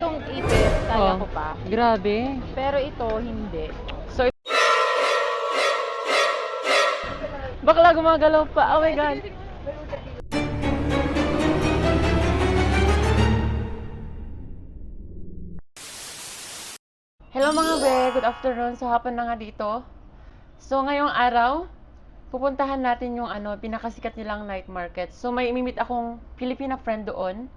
Itong ipit, kaya Oh, ko pa. grabe. Pero ito, hindi. So, bakla gumagalaw pa. Oh my God. Hello mga be, good afternoon. So, hapon na nga dito. So, ngayong araw, pupuntahan natin yung pinakasikat nilang night market. So, may imimit akong Filipina friend doon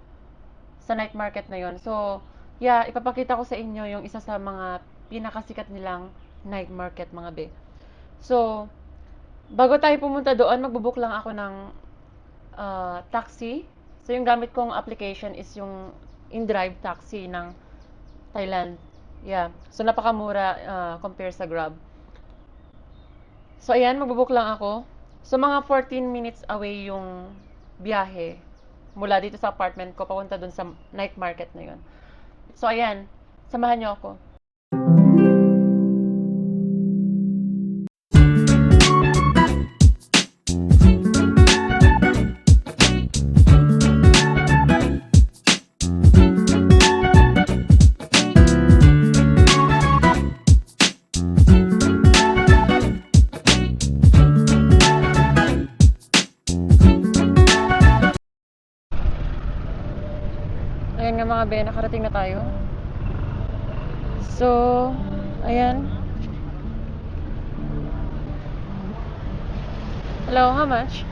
sa night market na yon. So, yeah, ipapakita ko sa inyo yung isa sa mga pinakasikat nilang night market mga be. So, bago tayo pumunta doon, magbubook lang ako ng taxi. So, yung gamit kong application is yung InDrive taxi ng Thailand. Yeah. So, napakamura compare sa Grab. So, ayan, magbubook lang ako. So, mga 14 minutes away yung biyahe mula dito sa apartment ko papunta dun sa night market na yun. So, ayan, samahan niyo ako. Ayan nga mga be, nakarating na tayo. So, ayan. Hello, how much?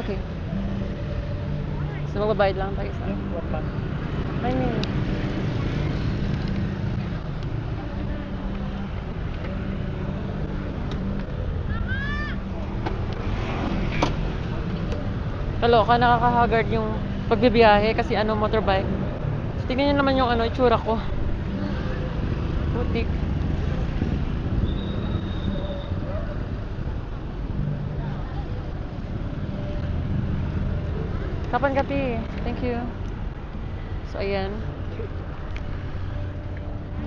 Okay. So, magbabayad lang tayo sa... I mean... Kaloka, nakaka-haggard yung pagbibiyahe kasi motorbike. Tingnan niyo naman yung itsura ko. Putik. Kapan kapi? Thank you. So, ayan.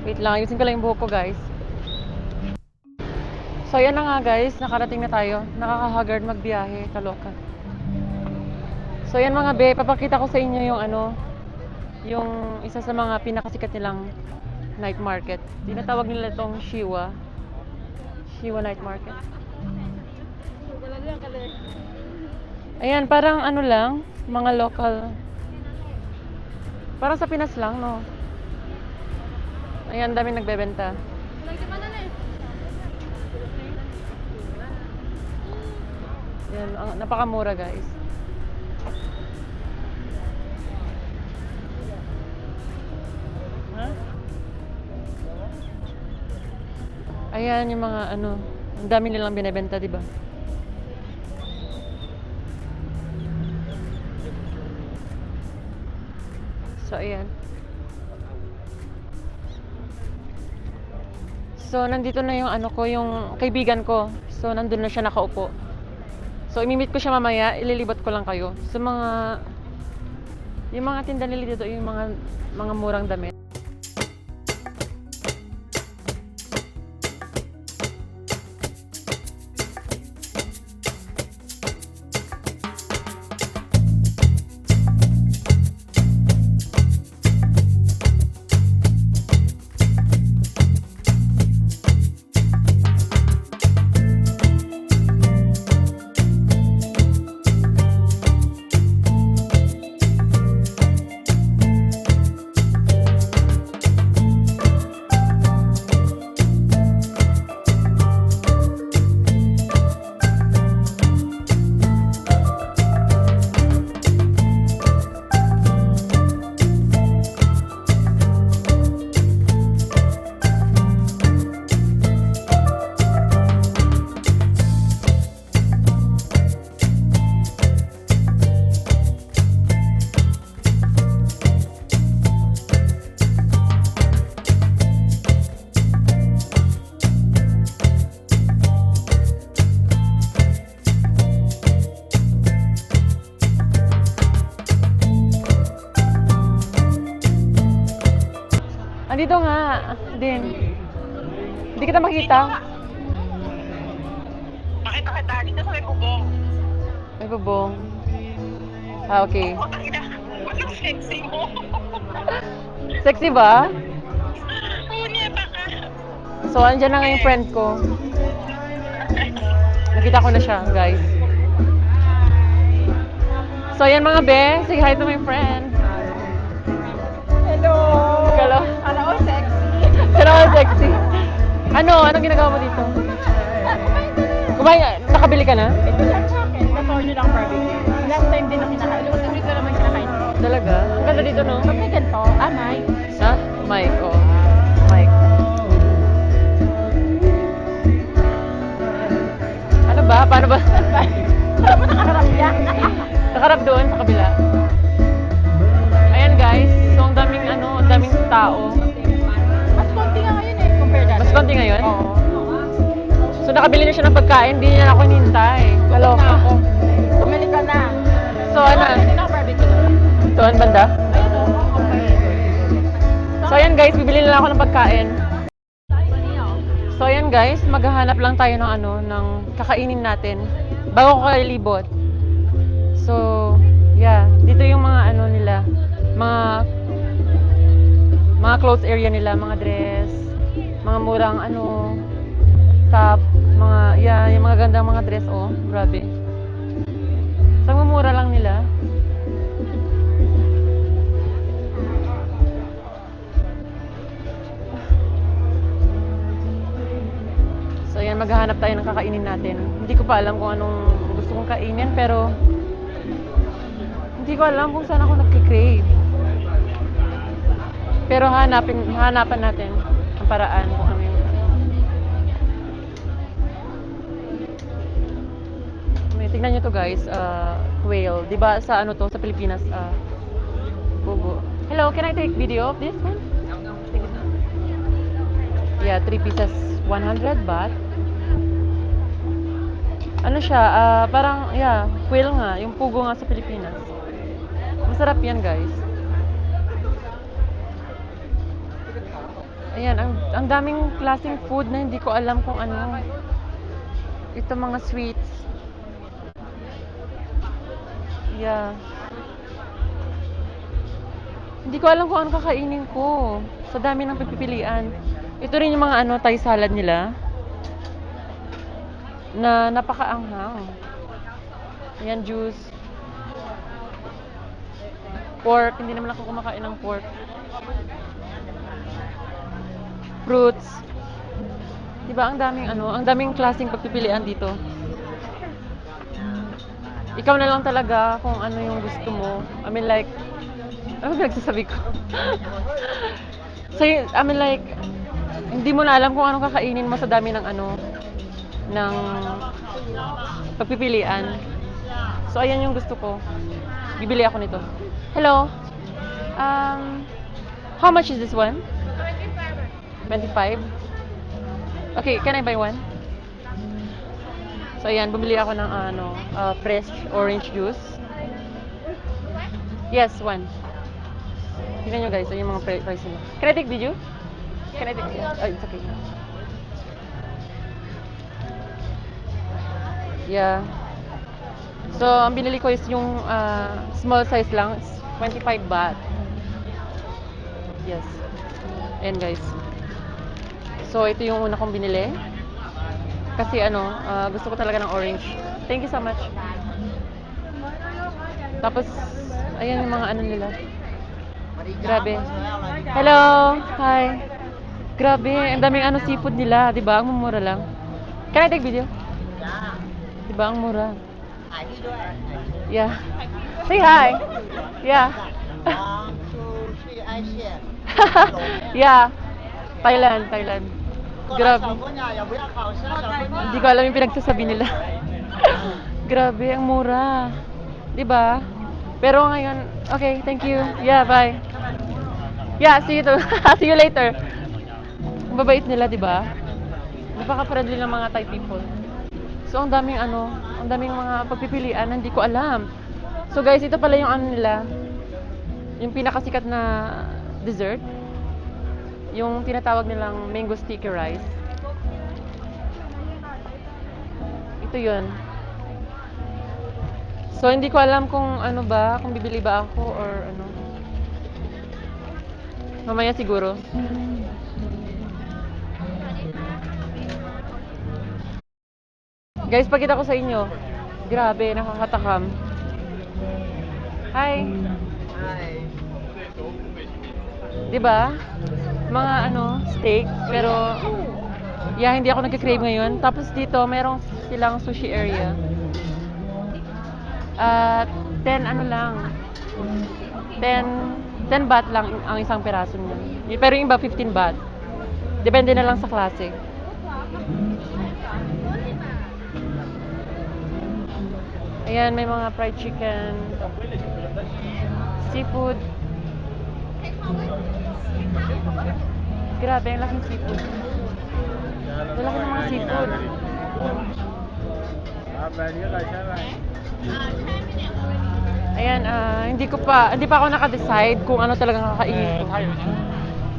Wait lang, ayusin ko lang yung buhok ko, guys. So, ayan na nga, guys. Nakarating na tayo. Nakaka-haggard magbiyahe. Kaloka. So, ayan mga be, papakita ko sa inyo yung yung isa sa mga pinakasikat nilang night market. Tinatawag nila itong Shiwa. Shiwa Night Market. Ayan, parang lang, mga local. Parang sa Pinas lang, no? Ayan, daming nagbebenta. Ayan, napakamura, guys. Ayan yung mga ang dami nilang binebenta, di ba? So, ayan. So, nandito na yung yung kaibigan ko. So, nandun na siya nakaupo. So, imimit ko siya mamaya, ililibot ko lang kayo. So, yung mga tinda nila dito, yung mga murang damit. Andito nga, din. Hindi kita makita. Nakita kita dito sa may bubong. May bubong. Ah, okay. Wala sexy mo. Sexy ba? Punyeta ka. So, andyan na nga yung friend ko. Nakita ko na siya, guys. So, ayan mga be. Say hi to my friend. Hello! Hello. Ano ko sexy? Pero sexy. Anong ginagawa mo dito? Kumain, nakabili ka na? Ito lang sa akin. Natoyo lang barbecue. Last time din na kinakain. Mas ulit ko naman kinakain. Talaga? Ang ganda dito, no? Pag may ganito, Mike. Ha? Mike, oh. Mike. Ano ba? Paano ba? Saan mo nakaharap yan? Nakarap doon sa kabila. Ayan guys, so ang daming tao. Mas konti nga ngayon eh, compare dati. Mas konti ngayon? Oo. So nakabili na siya ng pagkain, hindi niya na ako hinintay. Gutom na ako. Bumili ka na. So ano? Hindi na ako barbecue. Doon banda? Ayun o, okay. So ayan guys, bibili na lang ako ng pagkain. So ayan guys, maghahanap lang tayo ng kakainin natin bago ko kayo libot. So, yeah, dito yung mga nila, mga clothes area nila, mga dress, mga murang top, yung mga gandang mga dress, oh, grabe. So, mumura lang nila. So, ayan, maghahanap tayo ng kakainin natin. Hindi ko pa alam kung anong gusto kong kainin, pero hindi ko alam kung saan ako nagki-crave. Pero hanapan natin ang paraan kung ano yung tingnan nyo to guys, quail. Diba sa sa Pilipinas, bugo. Hello, can I take video of this one? Yeah, 3 pieces, 100 baht. Ano siya, parang, yeah, quail nga, yung pugo nga sa Pilipinas. Masarap yan, guys. Ayan, ang daming klaseng food na hindi ko alam kung ano. Ito mga sweets. Yeah. Hindi ko alam kung ano kakainin ko. Sa dami ng pipilian. Ito rin yung mga Thai salad nila. Na napakaanghang. Ayan, juice. Pork. Hindi naman ako kumakain ng pork. Fruits. Diba, ang daming klaseng pagpipilian dito. Ikaw na lang talaga kung ano yung gusto mo. I mean like, ano ba nagsasabi ko? So, I mean like, hindi mo na alam kung anong kakainin mo sa dami ng ng pagpipilian. So, ayan yung gusto ko. Bibili ako nito. Hello? How much is this one? 25? Okay, can I buy one? So, ayan, bumili ako ng fresh orange juice. Yes, one. Tingnan nyo guys, yung mga price nila. Can I take video? Can I take video? Oh, it's okay. Yeah. So, ang binili ko is yung small size lang. 25 baht. Yes. Ayan guys. So, ito yung una kong binili. Kasi gusto ko talaga ng orange. Thank you so much. Tapos, ayan yung mga nila. Grabe. Hello! Hi! Grabe, ang daming seafood nila. Diba? Ang mumura lang. Can I take video? Diba? Ang mura. Yeah. Say hi! Yeah. Yeah. Thailand. Grabe. Hindi ko alam yung pinagsasabi nila. Grabe, ang mura. Diba? Pero ngayon, okay, thank you. Yeah, bye. Yeah, see you too. See you later. Ang babait nila, diba? Napaka-friendly ng mga Thai people. So, ang daming mga pagpipilian na hindi ko alam. So, guys, ito pala yung nila. Yung pinakasikat na dessert. Yung tinatawag nilang mango sticky rice. Ito yun. So, hindi ko alam kung kung bibili ba ako or Mamaya siguro. Guys, pakita ko sa inyo. Grabe, nakakatakam. Hi. Diba? Mga steak. Pero, yeah, hindi ako nagka-crave ngayon. Tapos dito, merong silang sushi area. 10 lang. 10 baht lang ang isang peraso niya. Pero yung iba 15 baht. Depende na lang sa klase. Ayan, may mga fried chicken, seafood. Grabe, ang laking seafood. Ang laki ng mga seafood. Ayan, hindi pa ako naka-decide kung ano talagang kakainin ko.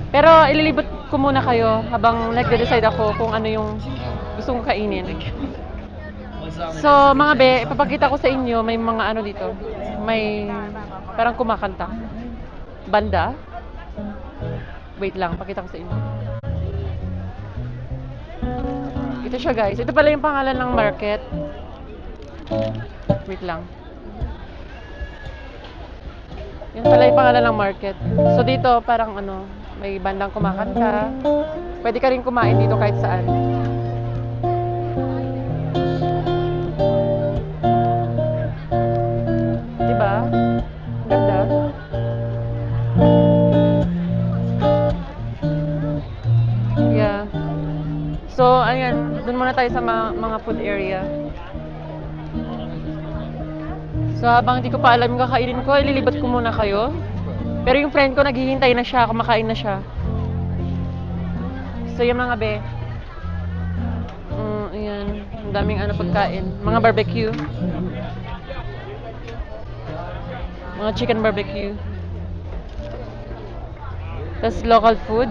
Pero ililibot ko muna kayo habang nagde-decide ako kung ano yung gusto kong kainin. So, mga be, ipapakita ko sa inyo, may mga dito. May parang kumakanta. Banda. Wait lang, pakita ko sa inyo. Ito siya, guys. Ito pala yung pangalan ng market. Wait lang. Yan pala yung pangalan ng market. So, dito parang may bandang kumakanta. Pwede ka rin kumain dito kahit saan. Diba? Ganda. Yeah. So, ayan. Doon muna tayo sa mga food area. So, habang hindi ko pa alam yung kakainin ko, ililibat ko muna kayo. Pero yung friend ko, naghihintay na siya, kumakain na siya. So, yung mga be. Ayan. Ang daming pagkain. Mga barbecue. Mga chicken barbecue. Tapos local food.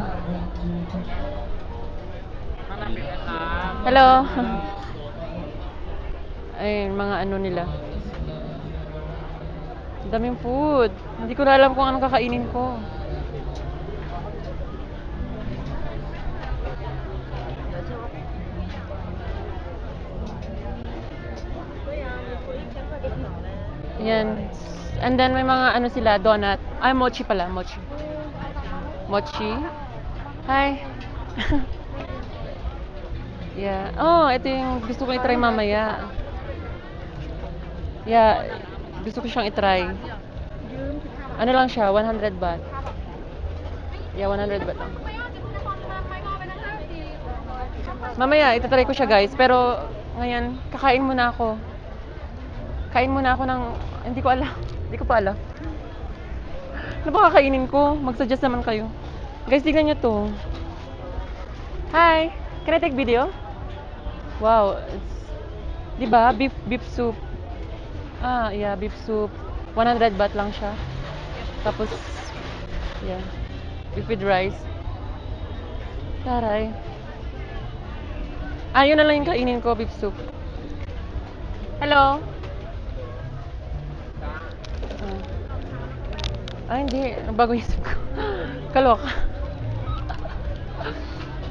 Hello. Ayun, mga nila. Daming food. Hindi ko na alam kung anong kakainin ko. Yan. And then may mga sila, donut. Ay, mochi pala, mochi. Mochi. Hi. Yeah. Oh, ito yung gusto ko i-try mamaya. Yeah. Gusto ko siyang i-try. Ano lang siya? 100 baht. Yeah, 100 baht lang. Mamaya, itatry ko siya, guys. Pero, ngayon, kakain muna ako. Kain muna ako ng... Hindi ko alam. Hindi ko pa alam. Ano ba kakainin ko? Mag-suggest naman kayo. Guys, tignan nyo to. Hi! Can I take video? Wow. It's... Diba? Beef soup. Yeah, beef soup. 100 baht lang siya. Tapos, yeah. Beef with rice. Taray. Yun na lang yung kainin ko, beef soup. Hello? Hindi. Bago yung soup ko. Kalok.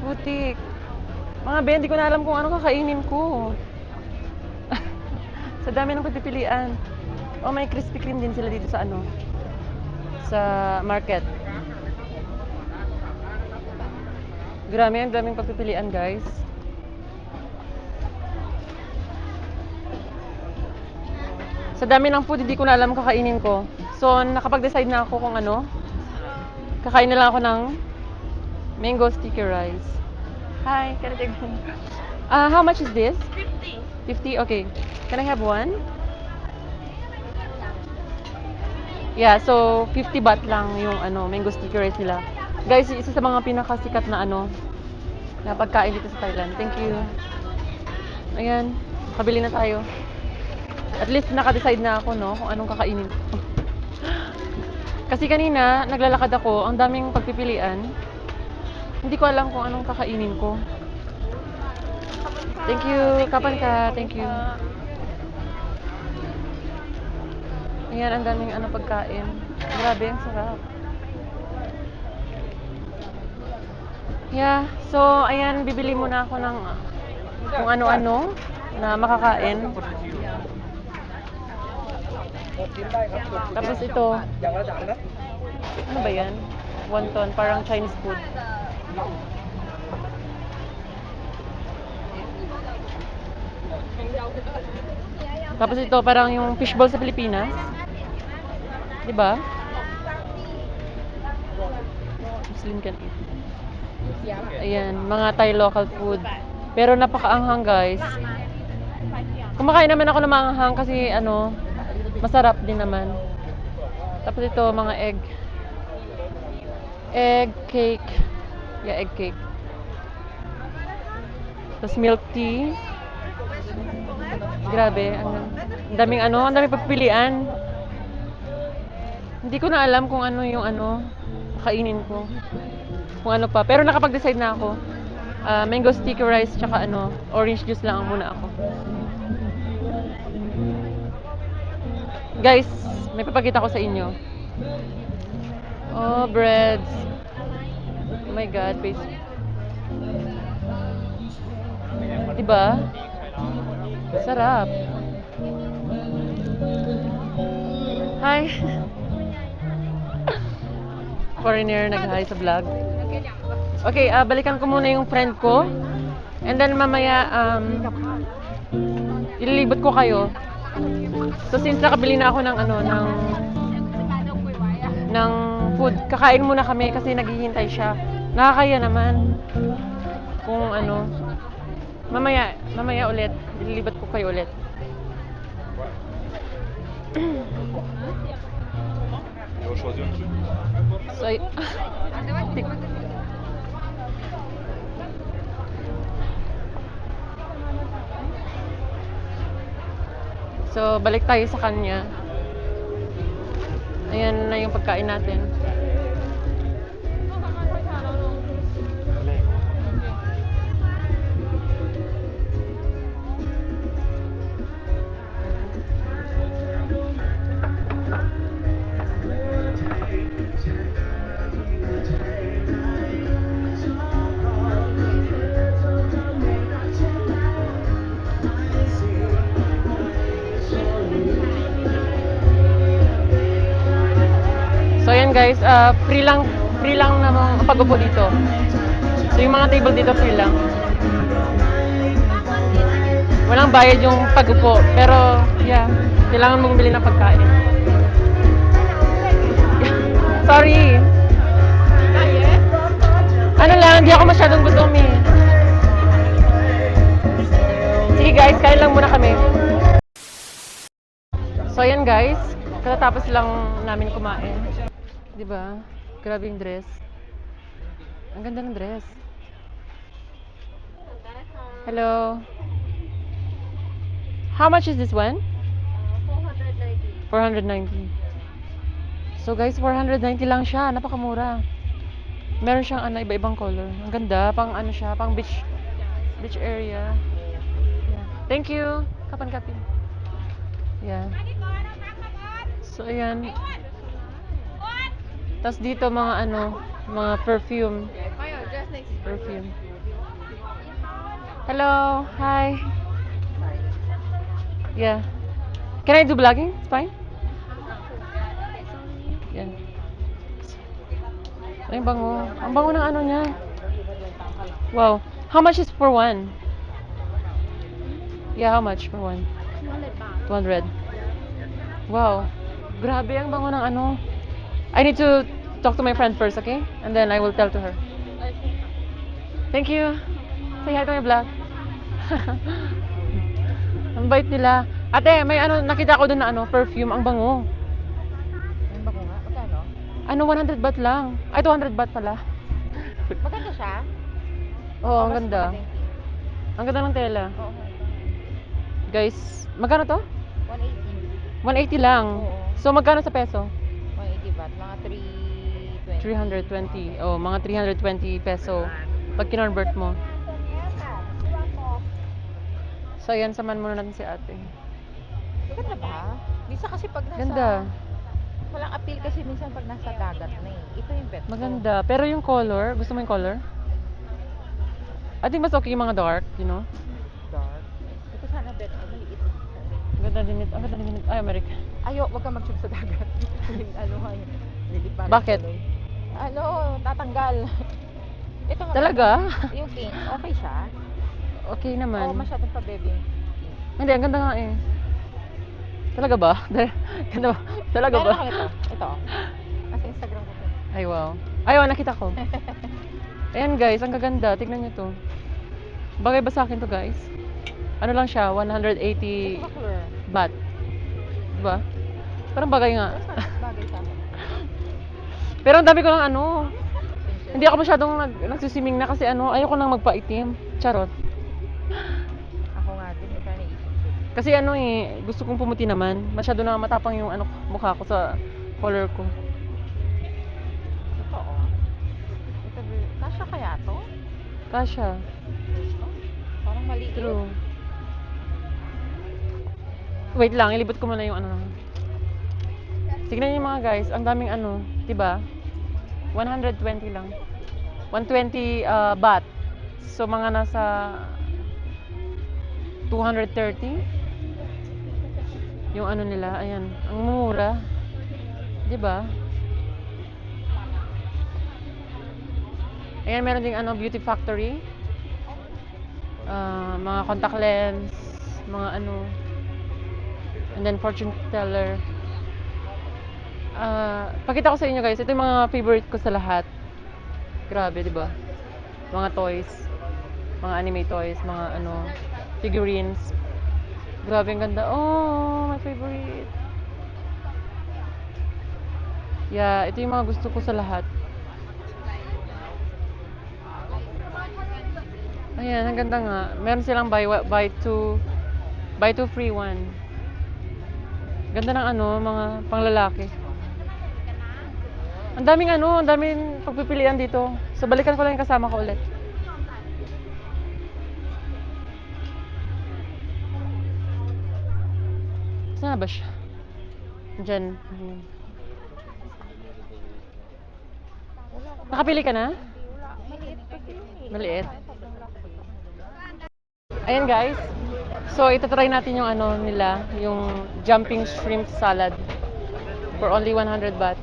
Butik. Mga be, hindi ko na alam kung ano kakainin ko. Sa dami ng pagpipilian. Oh, may Krispy Kreme din sila dito sa sa market. Grabe, ang daming pagpipilian, guys. Sa dami ng food, hindi ko na alam kakainin ko. So, nakapag-decide na ako kung kakain na lang ako ng mango sticky rice. Hi, can I take one? How much is this? 50. 50? Okay. Can I have one? Yeah, so 50 baht lang yung mango sticky rice nila. Guys, isa sa mga pinakasikat na na pagkain dito sa Thailand. Thank you. Ayan, kabili na tayo. At least naka-decide na ako, kung anong kakainin ko. Kasi kanina, naglalakad ako, ang daming pagpipilian. Hindi ko alam kung anong kakainin ko. Thank you. Kapan ka? Thank you. Ayan, ang daming pagkain. Grabe, ang sarap. Yeah, so ayan, bibili muna ako ng kung ano-ano na makakain. Tapos ito, ano ba yan? Wonton, parang Chinese food. Tapos ito, parang yung fishball sa Pilipinas. Diba? Muslim can eat. Ayan, mga Thai local food. Pero napakaanghang, guys. Kumakain naman ako ng maanghang kasi ano, masarap din naman. Tapos ito, mga egg. Egg cake. Yeah, egg cake. Tapos milk tea. Grabe, ang daming ano, ang daming pagpilian. Hindi ko na alam kung ano yung ano, kainin ko. Kung ano pa. Pero nakapag-decide na ako. Mango sticky rice, tsaka ano, orange juice lang muna ako. Guys, may papakita ko sa inyo. Oh, breads. Oh my God, face. Diba? Sarap. Hi. Foreigner nag-hi sa vlog. Okay, balikan ko muna yung friend ko. And then mamaya, ililibot ko kayo. So since nakabili na ako ng ano, ng food, kakain muna kami kasi naghihintay siya. Nakakaya naman. Kung ano, mamaya ulit, ililibot ko kayo ulit. So, so, balik tayo sa kanya. Ayan na yung pagkain natin. So ayan guys, free lang na mga pag-upo dito. So yung mga table dito free lang. Walang bayad yung pag-upo, pero yeah, kailangan mong bili ng pagkain. Sorry. Ano lang, hindi ako masyadong gutom eh. Sige guys, kain lang muna kami. So ayan guys, katatapos lang namin kumain. Diba? Grabe yung dress. Ang ganda ng dress. Hello. How much is this one? 490. So guys, 490 lang siya. Napakamura. Meron siyang ano, iba-ibang color. Ang ganda. Pang ano siya, pang beach area. Yeah. Thank you. Kapan-kapin. Yeah. So ayan. Tapos dito mga ano, mga perfume. Perfume. Hello. Hi. Yeah. Can I do vlogging? It's fine? Yeah. Ay, bango. Ang bango ng ano niya. Wow. How much is for one? Yeah, how much for one? 200. Wow. Grabe, ang bango ng ano. I need to talk to my friend first, okay? And then I will tell to her. Thank you. Say hi to my vlog. Ang bait nila. Ate, may ano, nakita ko doon na ano, perfume. Ang bango. Ang bako nga, magkano? Ano, 100 baht lang. Ay, 200 baht pala. Maganda siya? Oo, ang ganda. Ang ganda ng tela. Oo. Guys, magkano to? 180. 180 lang. Oo. So, magkano sa peso? 180 baht, mga 320. 320. Oh, mga 320 peso. Pag kinonvert mo. So, ayan, samahan muna natin si ate. Maganda ba? Minsan kasi pag nasa... Ganda. Walang appeal kasi minsan pag nasa dagat na eh. Ito yung bet ko. Maganda. Pero yung color, gusto mo yung color? I think mas okay yung mga dark, you know? Dark. Ito sana bet. Maliit. Ang ganda din ito. Ang ganda din ito. Ay, America. Ayo, wag kang mag-tube sa dagat. Yung ano, liliparan Bakit? tuloy. Ano, tatanggal. Ito nga. Talaga? Yung pink, okay siya. Okay Oo, naman. masyadong pa baby. Hindi, ang ganda nga eh. Talaga ba? Ganda ba? Talaga ba? Meron ako ito. Ito. Nasa Instagram ko. Ay, wow. Ay, wow, nakita ko. Ayan guys, ang gaganda. Tignan nyo to. Bagay ba sa akin to guys? Ano lang siya? 180 Bakler. baht. Diba? Parang bagay nga. Bagay sa akin. Pero ang dami ko lang ano. Hindi ako masyadong nagsisiming na kasi ano, ayoko nang magpaitim. Charot. Ako nga din, ito na isip. Kasi ano eh, gusto kong pumuti naman. Masyado na matapang yung ano, mukha ko sa color ko. Totoo. Ito, kasya kaya to? Kasha. Parang maliit. True. Wait lang, ilibot ko muna yung ano. Tignan niyo mga guys, ang daming ano, 'di ba? 120 lang. 120 baht. So mga nasa 230 yung ano nila, ayan, ang mura. 'Di ba? Ayan, meron ding ano, beauty factory. Mga contact lens, mga ano, and then fortune teller. Pakita ko sa inyo guys, ito yung mga favorite ko sa lahat. Grabe, di ba? Mga toys, mga anime toys, mga ano, figurines. Grabe, ang ganda. Oh, my favorite. Yeah, ito yung mga gusto ko sa lahat. Ayan, ang ganda nga. Meron silang buy two free one. Ganda ng ano, mga panglalaki. Ang daming ano, ang daming pagpipilian dito. So balikan ko lang yung kasama ko ulit. Saan na ba siya? Diyan. Nakapili ka na? Maliit. Ayan guys. So itatry natin yung ano nila, yung jumping shrimp salad for only 100 baht.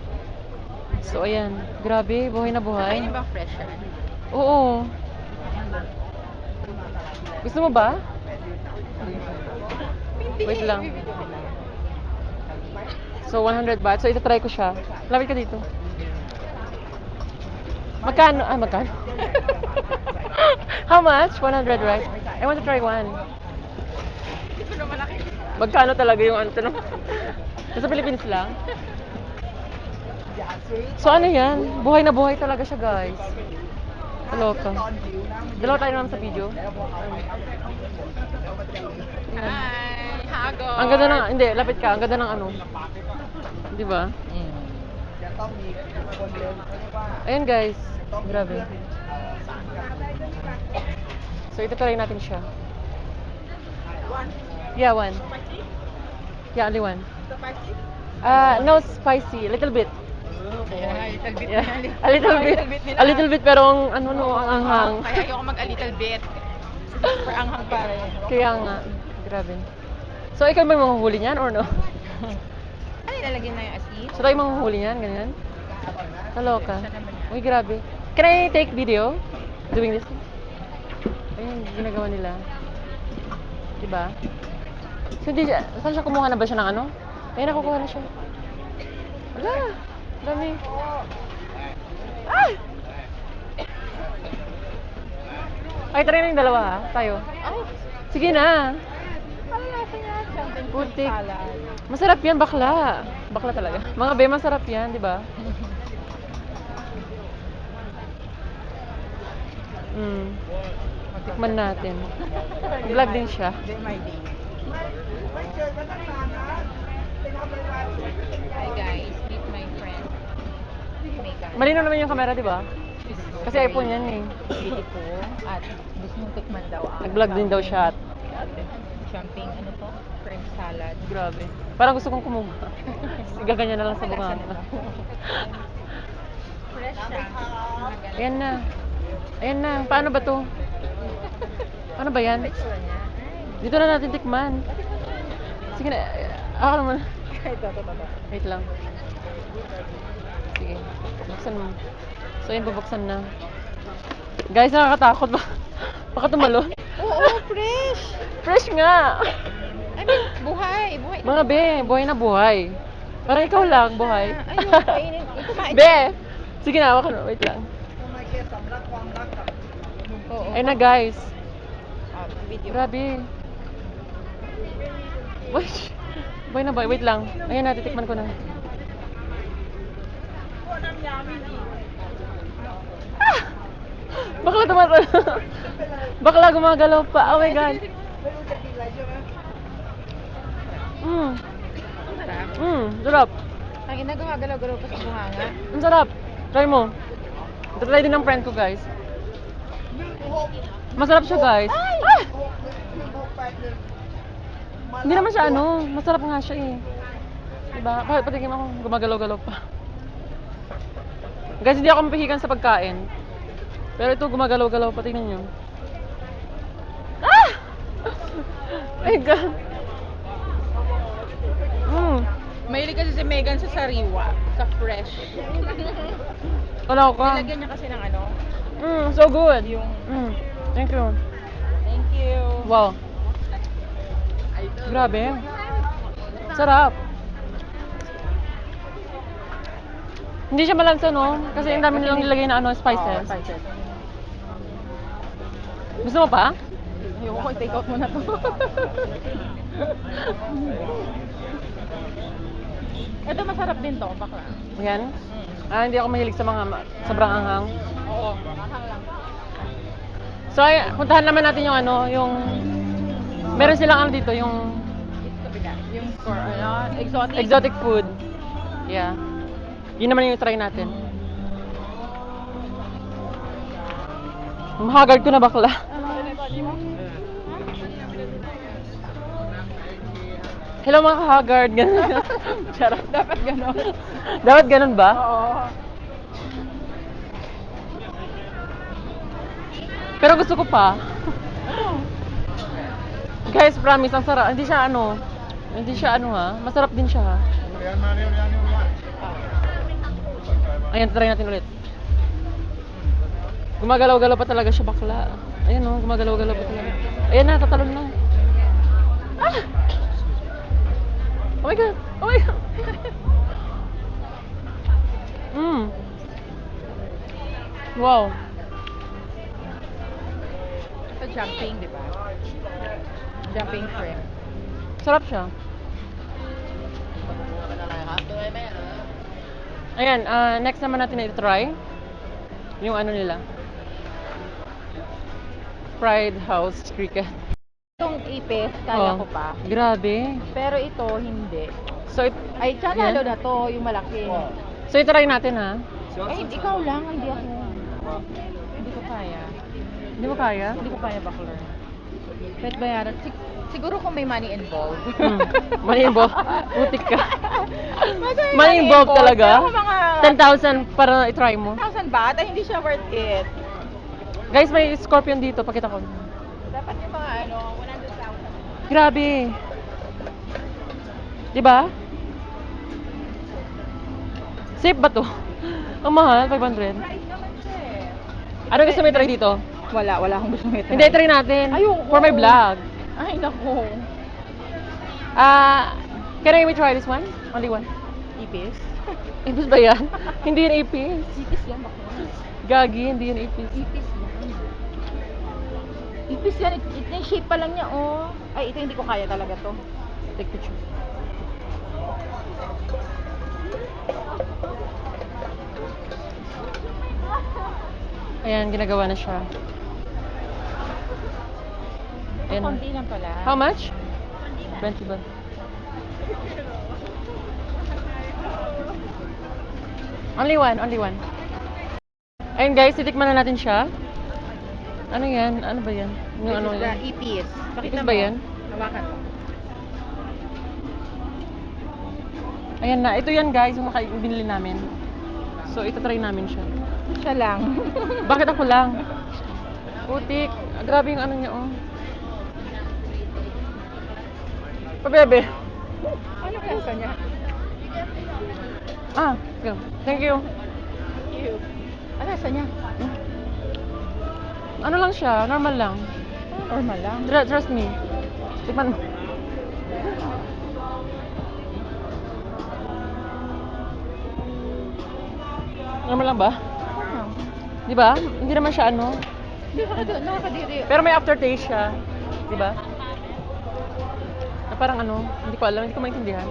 So ayan, grabe, buhay na buhay. Ayun ba fresh yan? Oo. Gusto mo ba? Wait lang. So 100 baht. So itatry ko siya. Lapit ka dito. Magkano? Ah, magkano? How much? 100, right? I want to try one. Magkano talaga yung ano? Sa Philippines lang? So ano yan? Buhay na buhay talaga siya guys. Kaloka. Dalawa tayo naman sa video. Hi! Hago! Ang ganda ng, hindi, lapit ka. Ang ganda ng ano. Di ba? Ayan guys. Grabe. So ito try natin siya. Yeah, one. Yeah, only one. No spicy. A little bit. Yeah. A little bit. A little bit pero ang ano no, ang anghang. Kaya ayoko mag-a little bit. Super anghang pa rin. Kaya nga, grabe. So ikaw ba manguhuli niyan or no? Ano ilalagay na yung asin? So tayo manguhuli niyan, ganyan? Kaloka. Uy, grabe. Can I take video? Doing this? Ayun, ginagawa nila. Diba? So, hindi siya, saan siya kumuha na ba siya ng ano? Ayun, nakukuha na siya. Wala! Dami. Ah! Ay, try na yung dalawa ha? Tayo. Ay! Sige na. Ano nasa niya? Jumping Putik. salad. Masarap yan, bakla. Bakla talaga. Mga be, masarap yan, di ba? Tikman natin. Vlog din siya. Hi guys, meet my friend. Mega. Malinaw naman yung camera, di ba? Kasi iPhone yan eh. Beautiful. At gusto mong tikman daw ang Nag-vlog din daw siya. jumping, ano to? Shrimp salad. Grabe. Parang gusto kong kumuha. Gaganyan na lang sa bunga. Fresh siya. Ayan na. Ayan na. Paano ba to? Ano ba yan? Dito na natin tikman. Sige na. Ako naman. Ito. Wait lang. Sige. Buksan mo. So, yun, bubuksan na. Guys, nakakatakot ba? Baka tumalon. Oo, fresh. Fresh nga. I mean, buhay. Mga be, buhay na buhay. Parang ikaw lang, buhay. Ayun, kainin. Kumain. Be! Sige na, waka na. Wait lang. Oo. Ayun na, guys. Video. Grabe. Wait. Buhay na buhay. Wait lang. Ayun na, titikman ko na. Ah! Bakla tumatal. Bakla gumagalaw pa. Oh my God. Sarap. Ang ina, gumagalaw-galaw pa sa buhanga. Ang sarap. Try mo. Try din ng friend ko, guys. Masarap siya, guys. Ah! Hindi naman siya masarap nga siya eh. Diba? Patigim ako, gumagalaw-galaw pa. Guys, hindi ako mapihikan sa pagkain. Pero ito, gumagalaw-galaw pa. Tingnan nyo. Ah! My God. Mahilig kasi si Megan sa sariwa, sa fresh. Wala ko ka. Nilagyan niya kasi ng So good. yung... Thank you. Thank you. Wow. Grabe. Sarap. Hindi siya malansa, no? Kasi ang dami nilang nilagay na spices. Spices. Gusto mo pa? Ayoko ko, i-take out mo na to. Ito masarap din to, bakla. Yan. Hindi ako mahilig sa mga sobrang anghang. Oo, mahal lang. So, puntahan naman natin yung yung... Meron silang dito, yung Yung score, exotic. exotic food. Yeah. Yun naman yung try natin. Mahagard ko na bakla. Hello mga ka-haggard. Ganun. Charot. Dapat gano'n. Dapat ganun ba? Oo. Pero gusto ko pa. Guys, promise, ang sarap. Hindi siya hindi siya ha. Masarap din siya ha. Ayan, try natin ulit. Gumagalaw-galaw pa talaga siya bakla. Ayan gumagalaw-galaw pa talaga. Ayan na, tatalon na. Ah! Oh my God! Oh my God! Wow. Ito jumping, di ba? Jumping shrimp. Sarap siya. Ayan, next naman natin na i-try yung nila. Fried house cricket. Itong ipis, kaya ko pa. Grabe. Pero ito, hindi. So, Ay, tsanalo na to, yung malaki. so i-try natin ha. Ay, ikaw lang, hindi ako. Hindi ko kaya. Hindi mo kaya? Hindi ko kaya bakler. Kahit bayaran. Siguro kung may money involved. Money involved. Putik ka. Money involved talaga? Pero mga 10,000 para i-try mo. 1,000 baht, ay hindi siya worth it. Guys, may scorpion dito. Pakita ko. Dapat yung mga 100,000. Grabe. Diba? Safe ba to? Ang mahal, 500. Price naman siya eh. Ano gusto mo i-try dito? Wala akong gusto mo ito. Hindi, try natin. Ayoko. For my vlog. Ay, naku. Can I try this one? Only one. Ipis? Ipis ba yan? Hindi yun ipis. Ipis yan, bakla. Gagi, hindi yun ipis. Ipis yan. Ipis yan. Ito yung shape pa lang niya, oh. Ay, ito hindi ko kaya talaga to. Take picture. Ayan, ginagawa na siya. Ayan. Konti lang pala. How much? 20 ba? Only one, only one. Ayun guys, titikman na natin siya. Ano yan? Ano ba yan? Yung ano This is the yan? ipis. Ipis ba yan? Hawakan mo. Ayan na. Ito yan guys, yung binili namin. So, ito try namin siya. Siya lang. Bakit ako lang? Putik. Grabe yung ano niya, oh. Pabebe. Ano lasa niya? Ah, yeah. Thank you. Ew. Ano lasa niya? Ano lang siya, normal lang. Normal lang. Trust me. Tikman mo. Normal lang ba? Ah. Di ba? Hindi naman siya ano. Hindi nakakadiri. Pero may aftertaste siya. Di ba? Na parang ano, hindi ko alam, hindi ko maintindihan.